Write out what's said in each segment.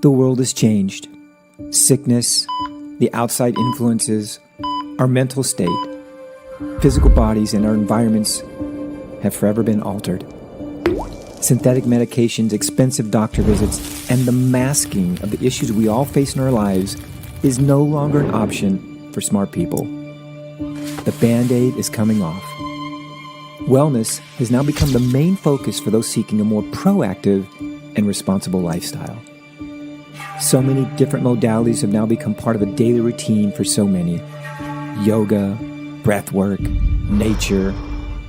The world has changed. Sickness, the outside influences, our mental state, physical bodies, and our environments have forever been altered. Synthetic medications, expensive doctor visits, and the masking of the issues we all face in our lives is no longer an option for smart people. The Band-Aid is coming off. Wellness has now become the main focus for those seeking a more proactive and responsible lifestyle. So many different modalities have now become part of a daily routine for so many. Yoga, breath work, nature,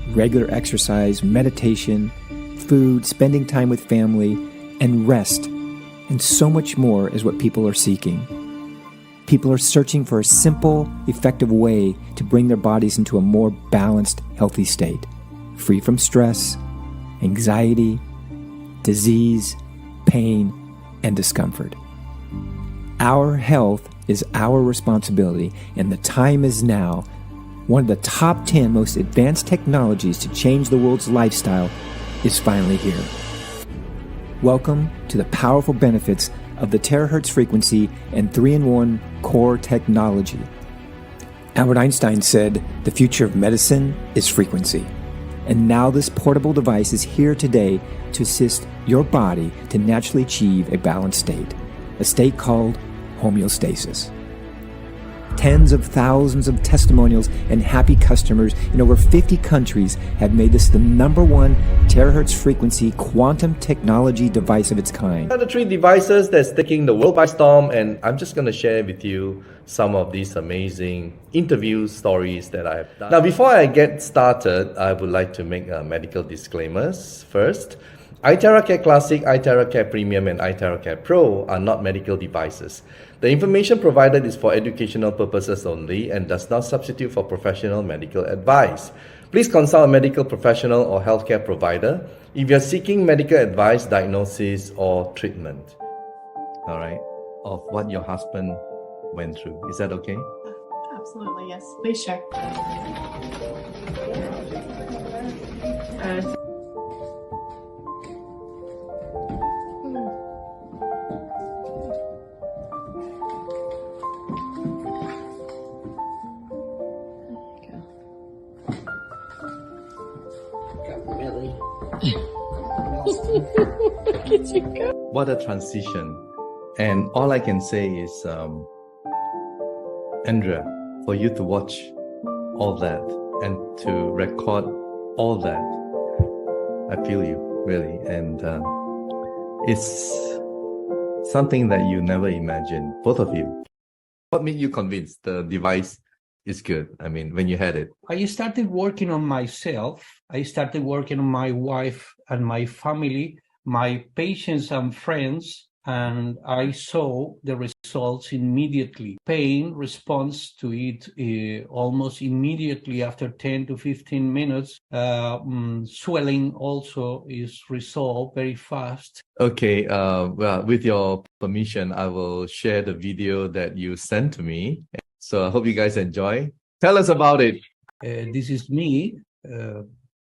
regular exercise, meditation, food, spending time with family, and rest, and so much more is what people are seeking. People are searching for a simple, effective way to bring their bodies into a more balanced, healthy state, free from stress, anxiety, disease, pain, and discomfort. Our health is our responsibility, and the time is now. One of the top 10 most advanced technologies to change the world's lifestyle is finally here. Welcome to the powerful benefits of the terahertz frequency and 3-in-1 core technology. Albert Einstein said, "The future of medicine is frequency." And now this portable device is here today to assist your body to naturally achieve a balanced state, a state called homeostasis. Tens of thousands of testimonials and happy customers in over 50 countries have made this the #1 terahertz frequency quantum technology device of its kind. The 3 devices that's taking the world by storm, and I'm just going to share with you some of these amazing interview stories that I've done. Now, before I get started, I would like to make medical disclaimers first. IteraCare Classic, IteraCare Premium, and IteraCare Pro are not medical devices. The information provided is for educational purposes only and does not substitute for professional medical advice. Please consult a medical professional or healthcare provider if you're seeking medical advice, diagnosis, or treatment. All right, of what your husband went through. Is that okay? Absolutely, yes. Please share. Look at you go. What a transition. And all I can say is, Andrea, for you to watch all that and to record all that, I feel you, really. And it's something that you never imagined, both of you. What made you convinced the device is good? I mean, when you had it. I started working on myself. I started working on my wife and my family, my patients and friends, and I saw the results immediately. Pain responds to it almost immediately after 10 to 15 minutes. Swelling also is resolved very fast. Okay, well, with your permission, I will share the video that you sent to me. So I hope you guys enjoy. Tell us about it. This is me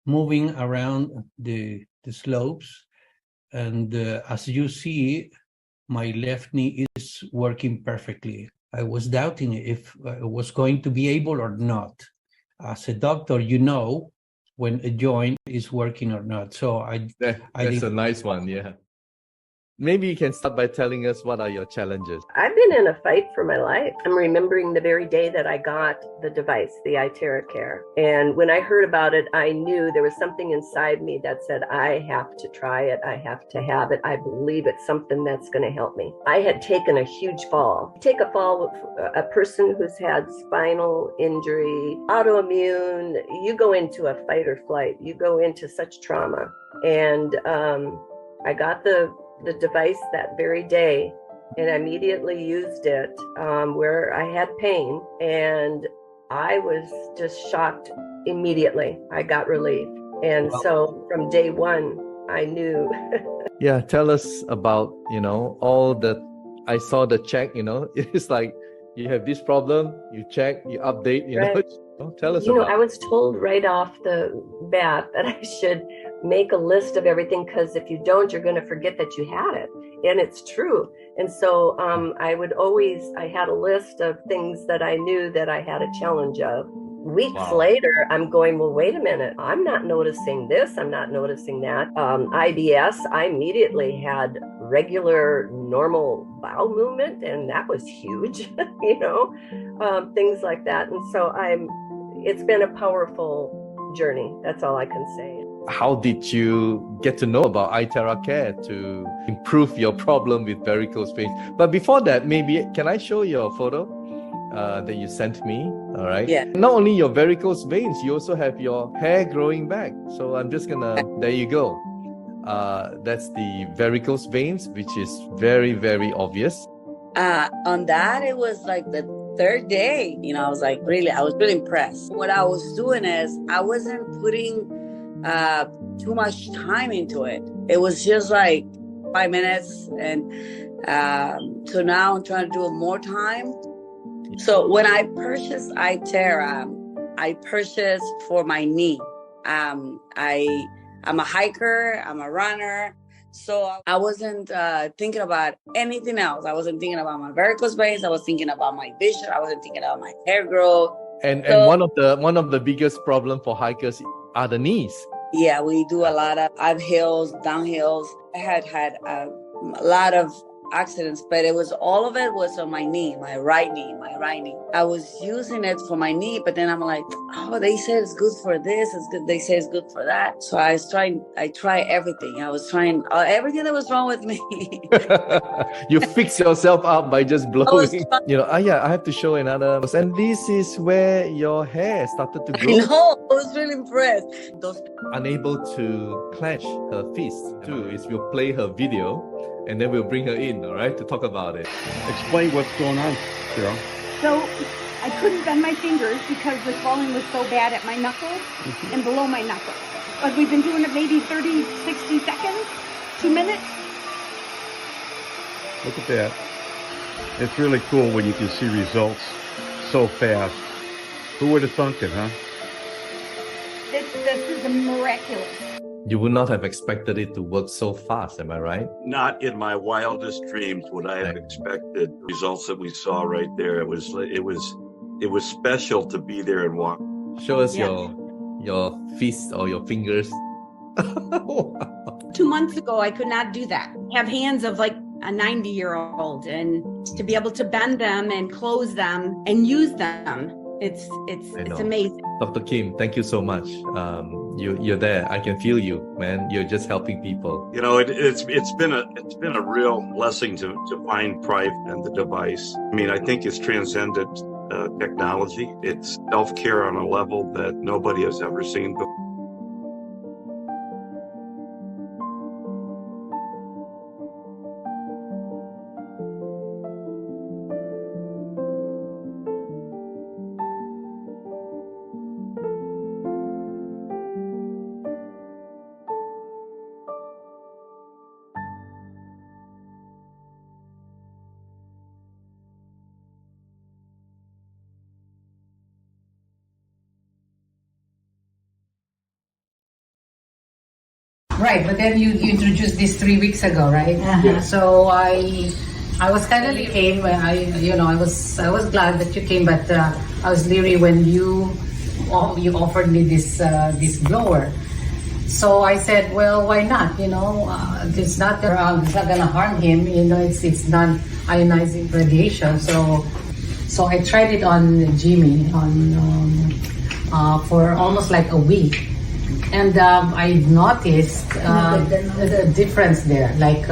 moving around the slopes. And as you see, my left knee is working perfectly. I was doubting if I was going to be able or not. As a doctor, you know when a joint is working or not. So that's a nice one, yeah. Maybe you can start by telling us what are your challenges. I've been in a fight for my life. I'm remembering the very day that I got the device, the IteraCare. And when I heard about it, I knew there was something inside me that said, I have to try it. I have to have it. I believe it's something that's going to help me. I had taken a huge fall. Take a fall with a person who's had spinal injury, autoimmune. You go into a fight or flight. You go into such trauma. And I got the device that very day and immediately used it where I had pain, and I was just shocked immediately. I got relief. And so from day one, I knew. Yeah, tell us about, all the, I saw the check, it's like you have this problem, you check, you update, right. Tell us about it. I was told right off the bat that I should make a list of everything, because if you don't, you're going to forget that you had it. And it's true. And so I had a list of things that I knew that I had a challenge of. Weeks later, I'm going, well, wait a minute. I'm not noticing this. I'm not noticing that. IBS, I immediately had regular, normal bowel movement, and that was huge, things like that. And so it's been a powerful journey. That's all I can say. How did you get to know about IteraCare to improve your problem with varicose veins? But before that, maybe can I show your photo that you sent me? All right. Yeah. Not only your varicose veins, you also have your hair growing back. So I'm just gonna. There you go. That's the varicose veins, which is very, very obvious. On that, it was like the third day. I was really impressed. What I was doing is I wasn't putting too much time into it. It was just like 5 minutes, and so now I'm trying to do it more time. So when I purchased Itera, I purchased for my knee. I'm a hiker, I'm a runner, so I wasn't thinking about anything else. I wasn't thinking about my varicose veins. I was thinking about my vision. I wasn't thinking about my hair growth. And one of the biggest problem for hikers are the knees. Yeah, we do a lot of uphills, downhills. I had a lot of accidents, but all of it was on my knee, my right knee. I was using it for my knee, but then I'm like, oh, they say it's good for this, it's good. They say it's good for that. So I tried everything. I was trying everything that was wrong with me. You fix yourself up by just blowing. I have to show another. And this is where your hair started to grow. I know, I was really impressed. Unable to clench her fist too is we'll play her video and then we'll bring her in, all right, to talk about it. Explain what's going on, Cheryl. So I couldn't bend my fingers because the swelling was so bad at my knuckles and below my knuckles. Like we've been doing it maybe 30, 60 seconds, 2 minutes. Look at that. It's really cool when you can see results so fast. Who would have thunk it, huh? This is miraculous. You would not have expected it to work so fast, am I right? Not in my wildest dreams would I have expected the results that we saw right there. It was special to be there and walk. Show us your fist or your fingers. 2 months ago, I could not do that. I have hands of like a 90-year-old, and to be able to bend them and close them and use them, it's amazing. Dr. Kim, thank you so much. You're there. I can feel you, man. You're just helping people. It's been a real blessing to find Prive and the device. I mean, I think it's transcended technology. It's self-care on a level that nobody has ever seen before. Right, but then you introduced this 3 weeks ago, right? Uh-huh. So I was kind of came. I was glad that you came, but I was leery when you offered me this blower. So I said, well, why not? It's not gonna harm him. It's non-ionizing radiation. So I tried it on Jimmy for almost like a week. And I noticed the difference there. Like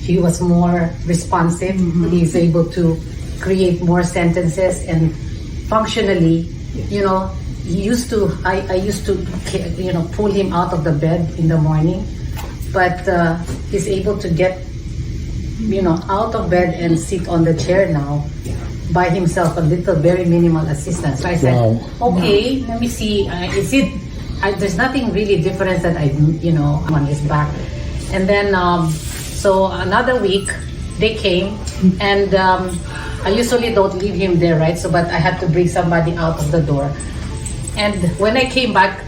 he was more responsive. Mm-hmm. He's able to create more sentences, and functionally, I used to pull him out of the bed in the morning, but he's able to get out of bed and sit on the chair now by himself, a little very minimal assistance. So I said, okay, let me see. There's nothing really different that I'm on his back. And then, so another week, they came, and I usually don't leave him there, right? But I had to bring somebody out of the door. And when I came back,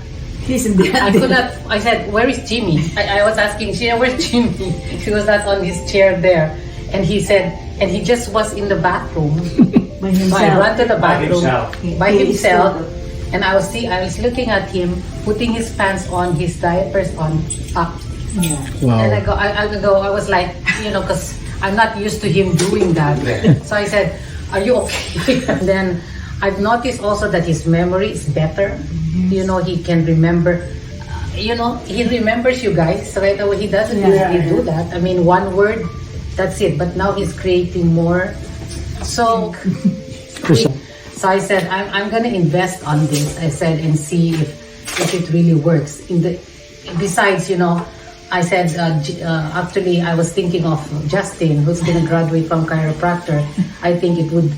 He's dead. I could not. I said, "Where is Jimmy?" I was asking Sheena, "Where's Jimmy?" She was not on his chair there, and he said, and he just was in the bathroom. By himself. I ran to the bathroom by He himself, and I was looking at him putting his pants on, his diapers on, up. Yeah. Wow. And I was like, because I'm not used to him doing that. So I said, "Are you okay?" And then I've noticed also that his memory is better. He can remember. He remembers you guys right away. He doesn't usually do that. I mean, one word, that's it. But now he's creating more. So I said, I'm gonna invest on this. I said, and see if it really works. Besides, I said, actually, I was thinking of Justin, who's going to graduate from chiropractor. I think it would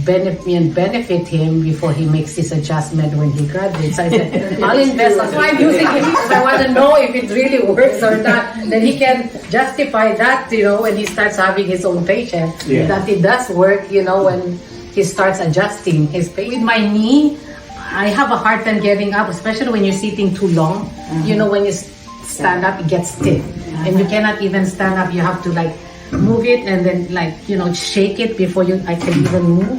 benefit him before he makes his adjustment when he graduates. I said, I'll invest. That's why I'm using it, because I want to know if it really works or not. Then he can justify that, when he starts having his own patient, that it does work, when he starts adjusting his patient. With my knee, I have a hard time getting up, especially when you're sitting too long. When you stand up, it gets stiff, and you cannot even stand up. You have to move it and then shake it before I can even move.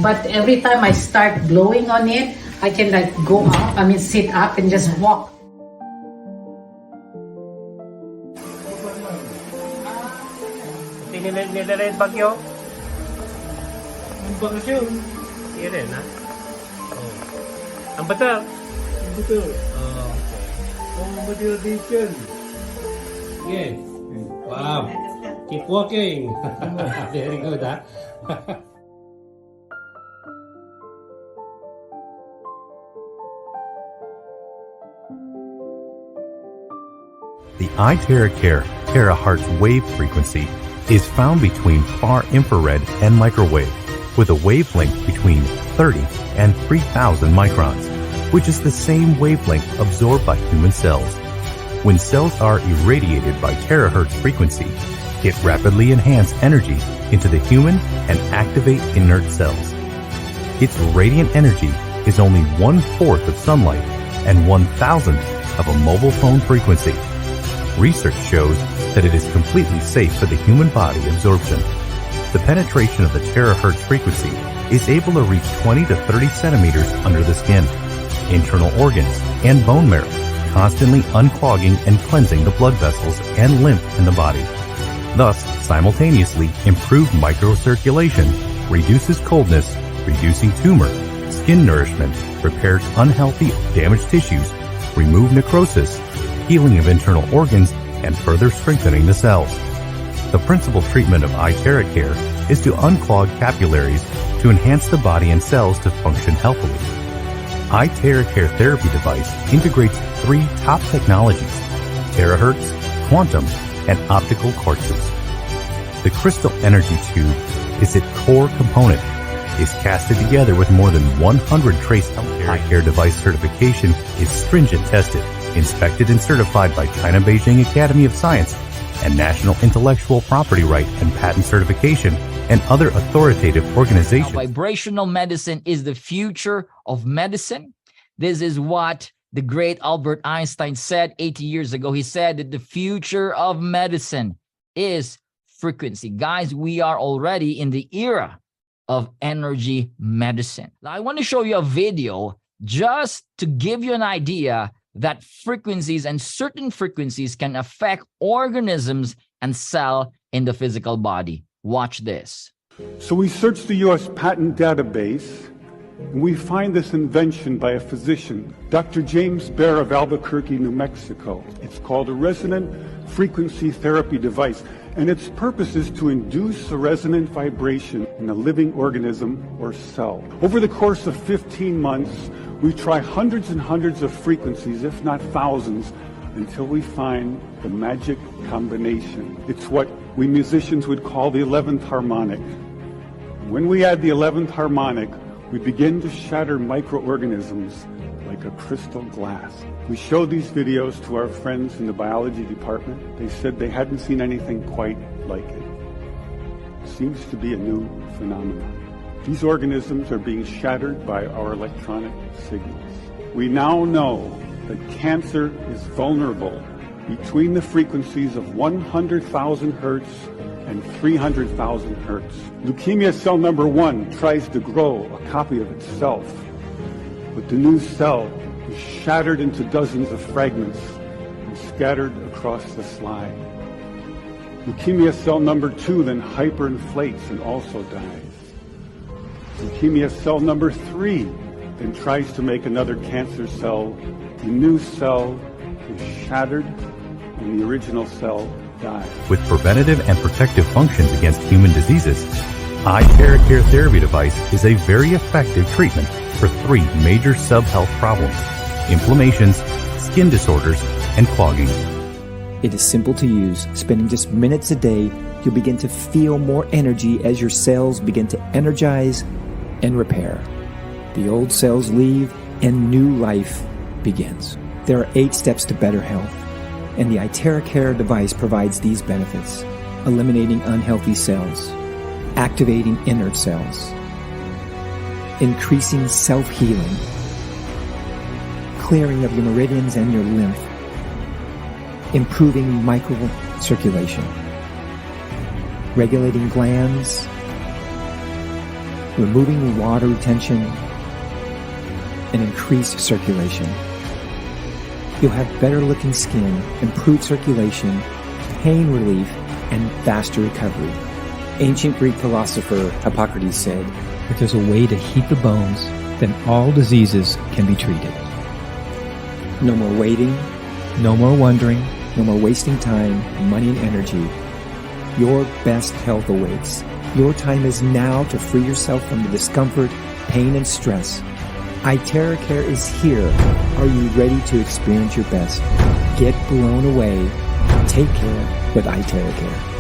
But every time I start blowing on it, I can go up. I mean, sit up and just walk. Nila bagyo. Ang bagyo. Iya rin, ha? Oh. Ang bato. Ang bato. Oh, okay. Ang motivation. Yes. Wow. Keep walking. Very good, huh? The IteraCare Terahertz wave frequency is found between far infrared and microwave with a wavelength between 30 and 3,000 microns, which is the same wavelength absorbed by human cells. When cells are irradiated by terahertz frequency, it rapidly enhances energy into the human and activate inert cells. Its radiant energy is only 1/4 of sunlight and 1,000th of a mobile phone frequency. Research shows that it is completely safe for the human body absorption. The penetration of the terahertz frequency is able to reach 20 to 30 centimeters under the skin, internal organs, and bone marrow, constantly unclogging and cleansing the blood vessels and lymph in the body. Thus, simultaneously improved microcirculation, reduces coldness, reducing tumor, skin nourishment, repairs unhealthy, damaged tissues, remove necrosis, healing of internal organs, and further strengthening the cells. The principal treatment of IteraCare is to unclog capillaries to enhance the body and cells to function healthily. IteraCare therapy device integrates 3 top technologies: Terahertz, Quantum, and Optical Quartzes. The crystal energy tube is its core component, is casted together with more than 100 trace IteraCare device certification is stringent tested, inspected and certified by China Beijing Academy of Science and National Intellectual Property Right and Patent Certification and other authoritative organizations. Vibrational medicine is the future of medicine. This is what the great Albert Einstein said 80 years ago. He said that the future of medicine is frequency. Guys, we are already in the era of energy medicine. Now, I want to show you a video just to give you an idea that frequencies and certain frequencies can affect organisms and cells in the physical body. Watch this. So we search the U.S. patent database, and we find this invention by a physician, Dr. James Bear of Albuquerque, New Mexico. It's called a resonant frequency therapy device, and its purpose is to induce a resonant vibration in a living organism or cell. Over the course of 15 months, we try hundreds and hundreds of frequencies, if not thousands, until we find the magic combination. It's what we musicians would call the 11th harmonic. When we add the 11th harmonic, we begin to shatter microorganisms like a crystal glass. We showed these videos to our friends in the biology department. They said they hadn't seen anything quite like it. It seems to be a new phenomenon. These organisms are being shattered by our electronic signals. We now know that cancer is vulnerable between the frequencies of 100,000 hertz and 300,000 hertz. Leukemia cell number 1 tries to grow a copy of itself, but the new cell is shattered into dozens of fragments and scattered across the slide. Leukemia cell number 2 then hyperinflates and also dies. Leukemia cell number 3 then tries to make another cancer cell. The new cell is shattered and the original cell dies. With preventative and protective functions against human diseases, IteraCare therapy device is a very effective treatment for 3 major sub-health problems: inflammations, skin disorders, and clogging. It is simple to use. Spending just minutes a day, you'll begin to feel more energy as your cells begin to energize and repair. The old cells leave and new life begins. There are 8 steps to better health, and the IteraCare device provides these benefits: eliminating unhealthy cells, activating inert cells, increasing self-healing, clearing of your meridians and your lymph, improving microcirculation, regulating glands, removing water retention, and increased circulation. You'll have better looking skin, improved circulation, pain relief, and faster recovery. Ancient Greek philosopher Hippocrates said, "If there's a way to heat the bones, then all diseases can be treated." No more waiting, no more wondering, no more wasting time, money, and energy. Your best health awaits. Your time is now to free yourself from the discomfort, pain, and stress. IteraCare is here. Are you ready to experience your best? Get blown away. Take care with IteraCare.